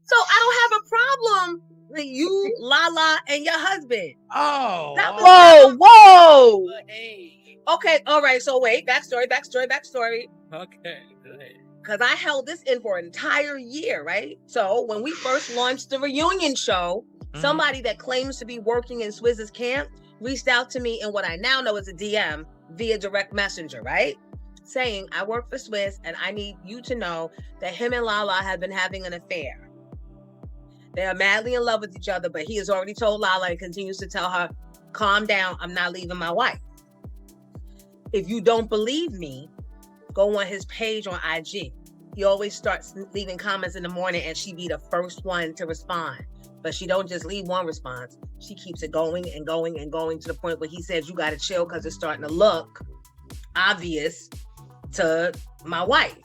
So I don't have a problem with you, Lala, and your husband. Oh. That was Whoa. Hey. okay. All right. So wait, backstory. Okay. Good. Because I held this in for an entire year, right? So when we first launched the reunion show, somebody that claims to be working in Swizz's camp reached out to me in what I now know is a DM via direct messenger, right? Saying, I work for Swizz and I need you to know that him and Lala have been having an affair. They are madly in love with each other, but he has already told Lala and continues to tell her, calm down, I'm not leaving my wife. If you don't believe me, go on his page on IG. He always starts leaving comments in the morning and she be the first one to respond. But she don't just leave one response. She keeps it going and going and going to the point where he says, you got to chill because it's starting to look obvious to my wife.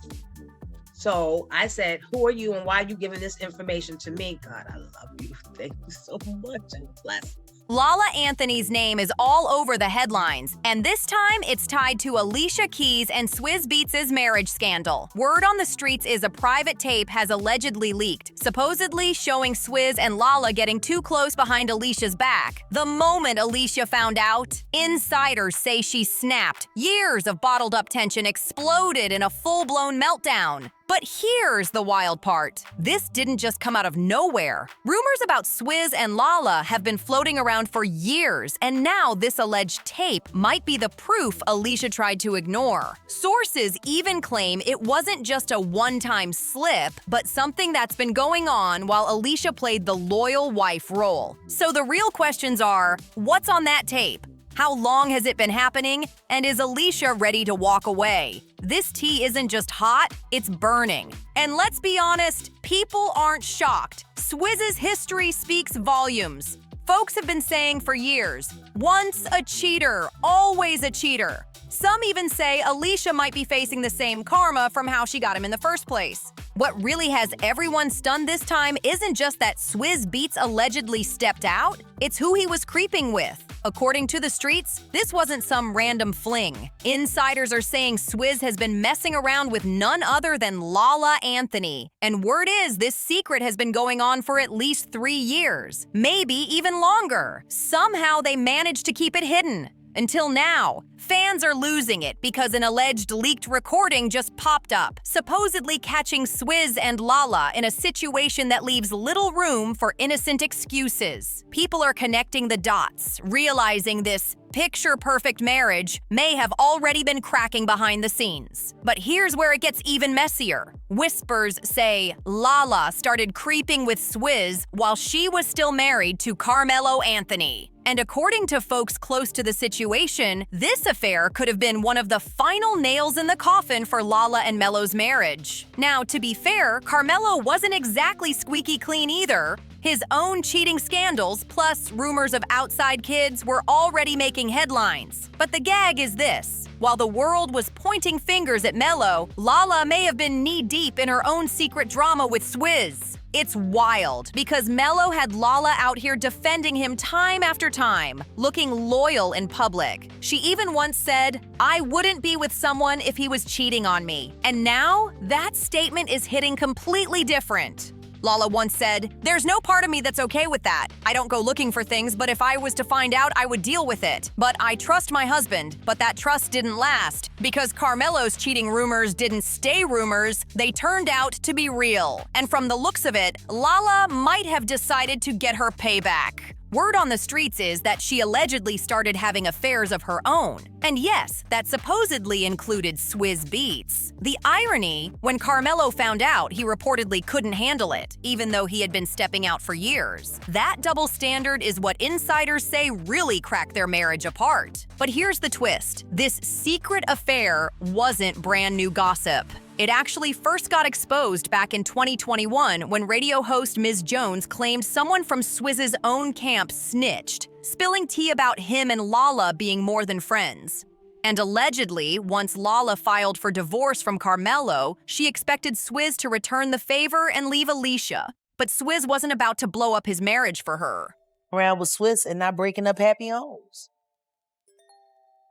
So I said, who are you and why are you giving this information to me? God, I love you. Thank you so much. And bless. Lala Anthony's name is all over the headlines, and this time it's tied to Alicia Keys and Swizz Beatz' marriage scandal. Word on the streets is a private tape has allegedly leaked, supposedly showing Swizz and Lala getting too close behind Alicia's back. The moment Alicia found out, insiders say she snapped. Years of bottled-up tension exploded in a full-blown meltdown. But here's the wild part. This didn't just come out of nowhere. Rumors about Swizz and Lala have been floating around for years, and now this alleged tape might be the proof Alicia tried to ignore. Sources even claim it wasn't just a one-time slip, but something that's been going on while Alicia played the loyal wife role. So the real questions are, what's on that tape? How long has it been happening? And is Alicia ready to walk away? This tea isn't just hot, it's burning. And let's be honest, people aren't shocked. Swizz's history speaks volumes. Folks have been saying for years, once a cheater, always a cheater. Some even say Alicia might be facing the same karma from how she got him in the first place. What really has everyone stunned this time isn't just that Swizz Beatz allegedly stepped out, it's who he was creeping with. According to the streets, this wasn't some random fling. Insiders are saying Swizz has been messing around with none other than Lala Anthony. And word is this secret has been going on for at least 3 years, maybe even longer. Somehow they managed to keep it hidden. Until now, fans are losing it because an alleged leaked recording just popped up, supposedly catching Swizz and Lala in a situation that leaves little room for innocent excuses. People are connecting the dots, realizing this picture-perfect marriage may have already been cracking behind the scenes. But here's where it gets even messier. Whispers say Lala started creeping with Swizz while she was still married to Carmelo Anthony. And according to folks close to the situation, this affair could have been one of the final nails in the coffin for Lala and Melo's marriage. Now, to be fair, Carmelo wasn't exactly squeaky clean either. His own cheating scandals, plus rumors of outside kids, were already making headlines. But the gag is this. While the world was pointing fingers at Melo, Lala may have been knee-deep in her own secret drama with Swizz. It's wild, because Melo had Lala out here defending him time after time, looking loyal in public. She even once said, "I wouldn't be with someone if he was cheating on me." And now, that statement is hitting completely different. Lala once said, "There's no part of me that's okay with that. I don't go looking for things, but if I was to find out, I would deal with it. But I trust my husband." But that trust didn't last, because Carmelo's cheating rumors didn't stay rumors, they turned out to be real. And from the looks of it, Lala might have decided to get her payback. Word on the streets is that she allegedly started having affairs of her own. And yes, that supposedly included Swizz Beatz. The irony, when Carmelo found out, he reportedly couldn't handle it, even though he had been stepping out for years. That double standard is what insiders say really cracked their marriage apart. But here's the twist. This secret affair wasn't brand new gossip. It actually first got exposed back in 2021 when radio host Ms. Jones claimed someone from Swizz's own camp snitched, spilling tea about him and Lala being more than friends. And allegedly, once Lala filed for divorce from Carmelo, she expected Swizz to return the favor and leave Alicia. But Swizz wasn't about to blow up his marriage for her. Around with Swizz and not breaking up happy homes.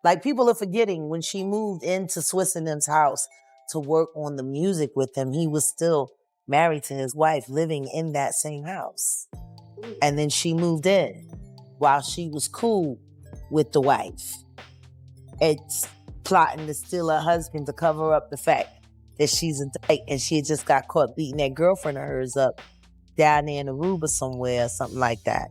Like, people are forgetting when she moved into Swizz and them's house to work on the music with him, he was still married to his wife, living in that same house. And then she moved in while she was cool with the wife. It's plotting to steal her husband to cover up the fact that she's a dyke and she had just got caught beating that girlfriend of hers up down there in Aruba somewhere or something like that.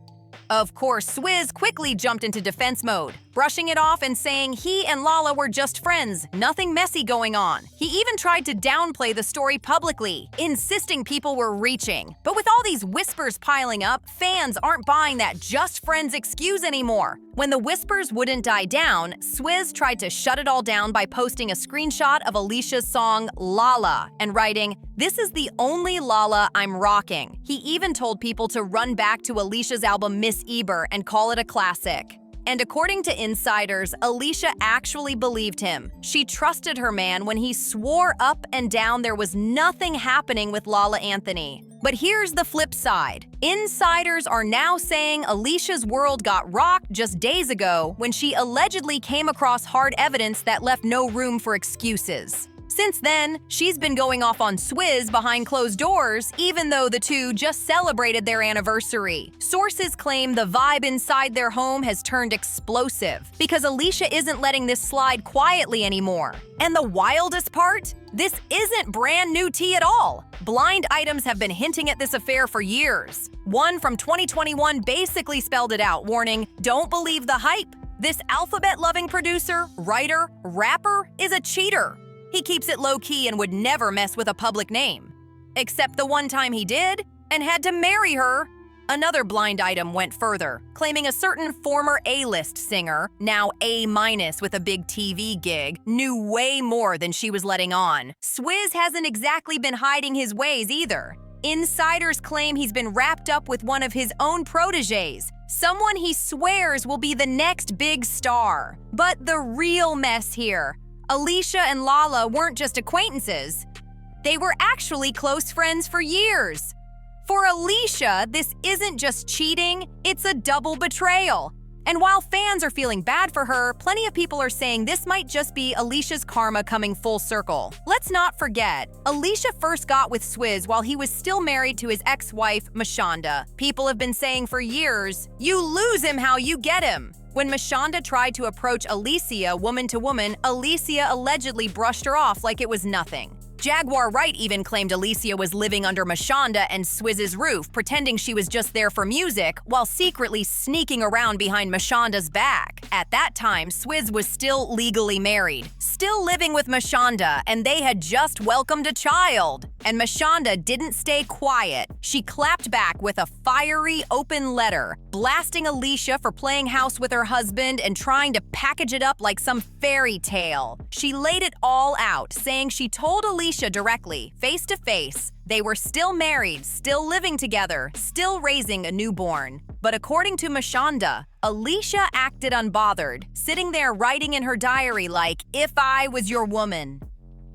Of course, Swizz quickly jumped into defense mode, brushing it off and saying he and Lala were just friends, nothing messy going on. He even tried to downplay the story publicly, insisting people were reaching. But with all these whispers piling up, fans aren't buying that just friends excuse anymore. When the whispers wouldn't die down, Swizz tried to shut it all down by posting a screenshot of Alicia's song Lala and writing, "This is the only Lala I'm rocking." He even told people to run back to Alicia's album Miss Eber and call it a classic. And according to insiders, Alicia actually believed him. She trusted her man when he swore up and down there was nothing happening with Lala Anthony. But here's the flip side. Insiders are now saying Alicia's world got rocked just days ago when she allegedly came across hard evidence that left no room for excuses. Since then, she's been going off on Swizz behind closed doors, even though the two just celebrated their anniversary. Sources claim the vibe inside their home has turned explosive because Alicia isn't letting this slide quietly anymore. And the wildest part? This isn't brand new tea at all. Blind items have been hinting at this affair for years. One from 2021 basically spelled it out, warning, "Don't believe the hype. This alphabet-loving producer, writer, rapper is a cheater. He keeps it low-key and would never mess with a public name. Except the one time he did, and had to marry her." Another blind item went further, claiming a certain former A-list singer, now A- with a big TV gig, knew way more than she was letting on. Swizz hasn't exactly been hiding his ways either. Insiders claim he's been wrapped up with one of his own proteges, someone he swears will be the next big star. But the real mess here, Alicia and Lala weren't just acquaintances. They were actually close friends for years. For Alicia, this isn't just cheating, it's a double betrayal. And while fans are feeling bad for her, plenty of people are saying this might just be Alicia's karma coming full circle. Let's not forget, Alicia first got with Swizz while he was still married to his ex-wife, Mashonda. People have been saying for years, "You lose him how you get him." When Mashonda tried to approach Alicia woman to woman, Alicia allegedly brushed her off like it was nothing. Jaguar Wright even claimed Alicia was living under Mashonda and Swizz's roof, pretending she was just there for music, while secretly sneaking around behind Mashonda's back. At that time, Swizz was still legally married, still living with Mashonda, and they had just welcomed a child. And Mashonda didn't stay quiet. She clapped back with a fiery, open letter, blasting Alicia for playing house with her husband and trying to package it up like some fairy tale. She laid it all out, saying she told Alicia directly, face to face, they were still married, still living together, still raising a newborn. But according to Mashonda, Alicia acted unbothered, sitting there writing in her diary like, "If I was your woman."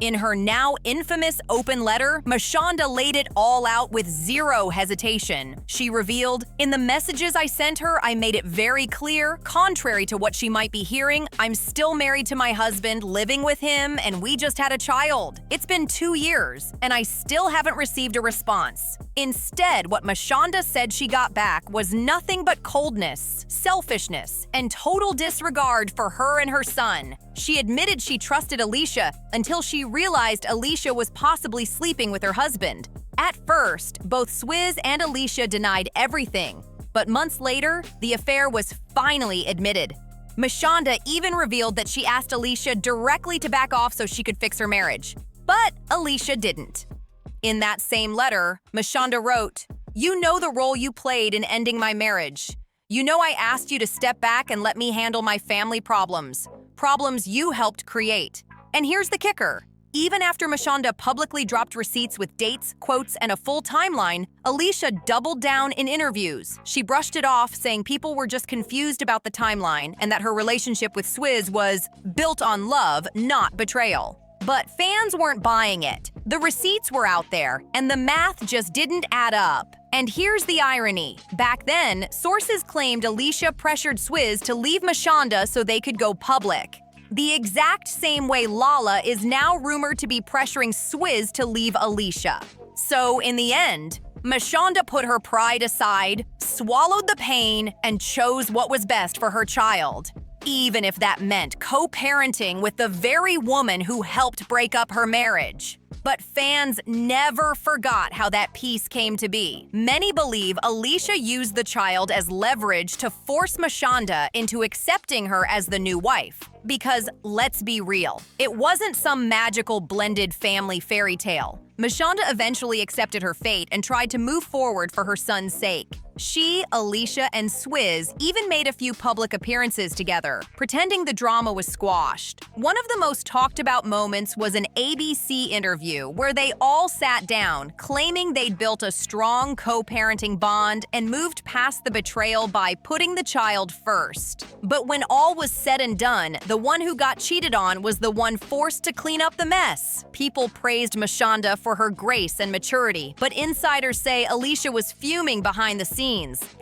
In her now infamous open letter, Mashonda laid it all out with zero hesitation. She revealed, "In the messages I sent her, I made it very clear, contrary to what she might be hearing, I'm still married to my husband, living with him, and we just had a child. It's been 2 years, and I still haven't received a response." Instead, what Mashonda said she got back was nothing but coldness, selfishness, and total disregard for her and her son. She admitted she trusted Alicia until she realized Alicia was possibly sleeping with her husband. At first, both Swizz and Alicia denied everything, but months later, the affair was finally admitted. Mashonda even revealed that she asked Alicia directly to back off so she could fix her marriage. But Alicia didn't. In that same letter, Mashonda wrote, "You know the role you played in ending my marriage. You know I asked you to step back and let me handle my family problems you helped create. And here's the kicker. Even after Mashonda publicly dropped receipts with dates, quotes, and a full timeline, Alicia doubled down in interviews. She brushed it off, saying people were just confused about the timeline and that her relationship with Swizz was built on love, not betrayal. But fans weren't buying it. The receipts were out there, and the math just didn't add up. And here's the irony. Back then, sources claimed Alicia pressured Swizz to leave Mashonda so they could go public. The exact same way Lala is now rumored to be pressuring Swizz to leave Alicia. So in the end, Mashonda put her pride aside, swallowed the pain, and chose what was best for her child, even if that meant co-parenting with the very woman who helped break up her marriage. But fans never forgot how that piece came to be. Many believe Alicia used the child as leverage to force Mashonda into accepting her as the new wife. Because, let's be real, it wasn't some magical blended family fairy tale. Mashonda eventually accepted her fate and tried to move forward for her son's sake. She, Alicia, and Swizz even made a few public appearances together, pretending the drama was squashed. One of the most talked about moments was an ABC interview where they all sat down, claiming they'd built a strong co-parenting bond and moved past the betrayal by putting the child first. But when all was said and done, the one who got cheated on was the one forced to clean up the mess. People praised Mashonda for her grace and maturity, but insiders say Alicia was fuming behind the scenes.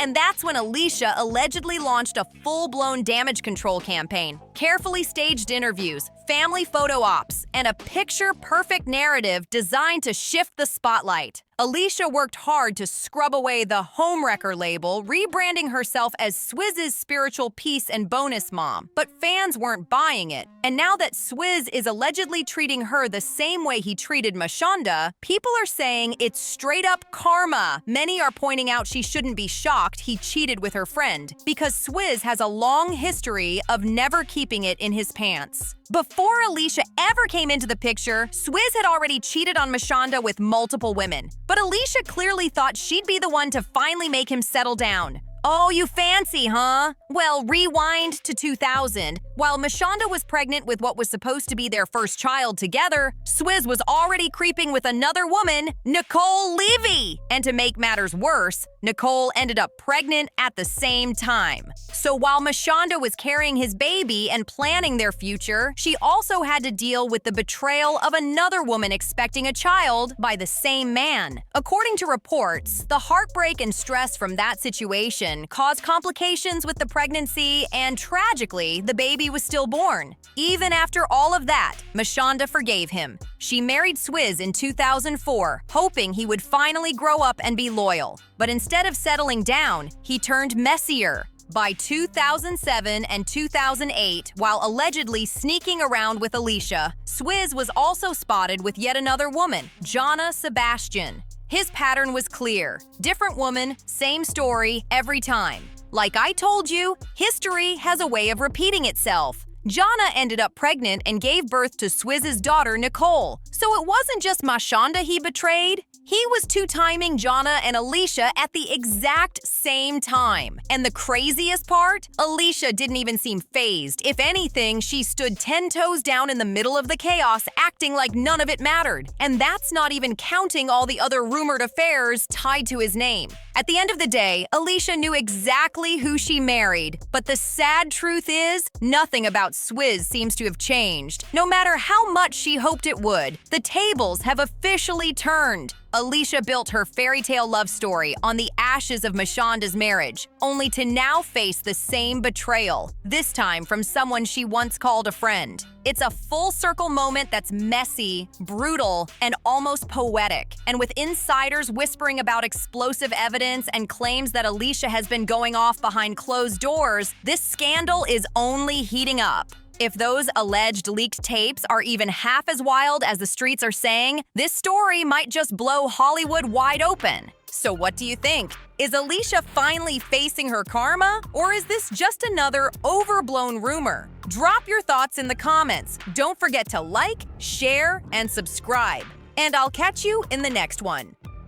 And that's when Alicia allegedly launched a full-blown damage control campaign, carefully staged interviews, family photo ops, and a picture-perfect narrative designed to shift the spotlight. Alicia worked hard to scrub away the homewrecker label, rebranding herself as Swizz's spiritual peace and bonus mom. But fans weren't buying it. And now that Swizz is allegedly treating her the same way he treated Mashonda, people are saying it's straight-up karma. Many are pointing out she shouldn't be shocked he cheated with her friend, because Swizz has a long history of never keeping it in his pants. Before Alicia ever came into the picture, Swizz had already cheated on Mashonda with multiple women. But Alicia clearly thought she'd be the one to finally make him settle down. Oh, you fancy, huh? Well, rewind to 2000. While Mashonda was pregnant with what was supposed to be their first child together, Swizz was already creeping with another woman, Nicole Levy. And to make matters worse, Nicole ended up pregnant at the same time. So while Mashonda was carrying his baby and planning their future, she also had to deal with the betrayal of another woman expecting a child by the same man. According to reports, the heartbreak and stress from that situation caused complications with the pregnancy, and tragically, the baby was stillborn. Even after all of that, Mashonda forgave him. She married Swizz in 2004, hoping he would finally grow up and be loyal. But instead of settling down, he turned messier. By 2007 and 2008, while allegedly sneaking around with Alicia, Swizz was also spotted with yet another woman, Jonna Sebastian. His pattern was clear. Different woman, same story, every time. Like I told you, history has a way of repeating itself. Jonna ended up pregnant and gave birth to Swizz's daughter, Nicole. So it wasn't just Mashonda he betrayed. He was two-timing Jonna and Alicia at the exact same time. And the craziest part? Alicia didn't even seem fazed. If anything, she stood 10 toes down in the middle of the chaos, acting like none of it mattered. And that's not even counting all the other rumored affairs tied to his name. At the end of the day, Alicia knew exactly who she married. But the sad truth is, nothing about Swizz seems to have changed. No matter how much she hoped it would, the tables have officially turned. Alicia built her fairy tale love story on the ashes of Mashonda's marriage, only to now face the same betrayal, this time from someone she once called a friend. It's a full circle moment that's messy, brutal, and almost poetic. And with insiders whispering about explosive evidence and claims that Alicia has been going off behind closed doors, this scandal is only heating up. If those alleged leaked tapes are even half as wild as the streets are saying, this story might just blow Hollywood wide open. So what do you think? Is Alicia finally facing her karma? Or is this just another overblown rumor? Drop your thoughts in the comments. Don't forget to like, share, and subscribe. And I'll catch you in the next one.